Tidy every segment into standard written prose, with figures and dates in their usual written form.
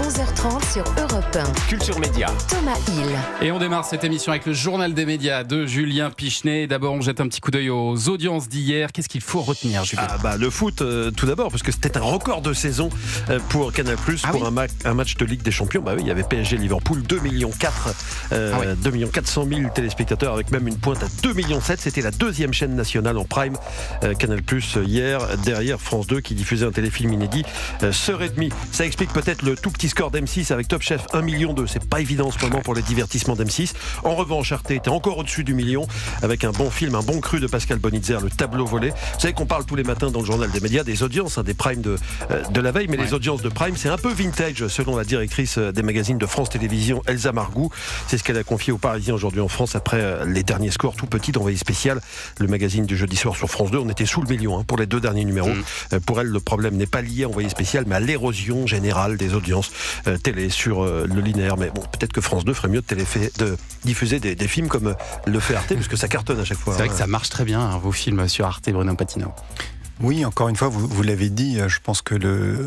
11h30 sur Europe 1. Culture Média. Thomas Hill. Et on démarre cette émission avec le journal des médias de Julien Pichenet. D'abord, on jette un petit coup d'œil aux audiences d'hier. Qu'est-ce qu'il faut retenir, Julien ? Le foot, tout d'abord, parce que c'était un record de saison pour Canal+, pour un match de Ligue des Champions. Il y avait PSG-Liverpool, 2,4 millions, 2 400 000 téléspectateurs, avec même une pointe à 2,7 millions. C'était la deuxième chaîne nationale en prime, Canal+, hier, derrière France 2, qui diffusait un téléfilm inédit, Sœur et demie. Ça explique peut-être le tout petit score d'M6 avec Top Chef, 1,2 million. C'est pas évident en ce moment pour les divertissements d'M6. En revanche, Arte était encore au-dessus du million, avec un bon film, un bon cru de Pascal Bonitzer, Le Tableau volé. Vous savez qu'on parle tous les matins dans le journal des médias des audiences, des primes de la veille, mais les audiences de prime, c'est un peu vintage, selon la directrice des magazines de France Télévisions, Elsa Margou. C'est ce qu'elle a confié aux Parisiens aujourd'hui en France, après les derniers scores tout petits d'Envoyé spécial, le magazine du jeudi soir sur France 2. On était sous le million pour les deux derniers numéros. Pour elle, le problème n'est pas lié à Envoyé spécial, mais à l'érosion générale des audiences télé sur le linéaire. Mais bon, peut-être que France 2 ferait mieux de diffuser des films comme le fait Arte, parce que ça cartonne à chaque fois. C'est vrai que ça marche très bien, vos films sur Arte, Bruno Patino. Oui, encore une fois, vous l'avez dit, je pense que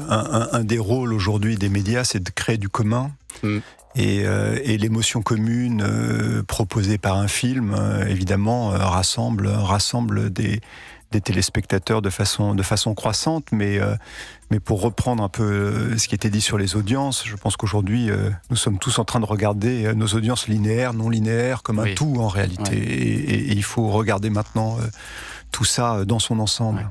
un des rôles aujourd'hui des médias, c'est de créer du commun. Et l'émotion commune proposée par un film, évidemment, rassemble des téléspectateurs de façon croissante, mais pour reprendre un peu ce qui était dit sur les audiences, je pense qu'aujourd'hui, nous sommes tous en train de regarder nos audiences linéaires, non linéaires, comme un tout en réalité. Et il faut regarder maintenant tout ça dans son ensemble.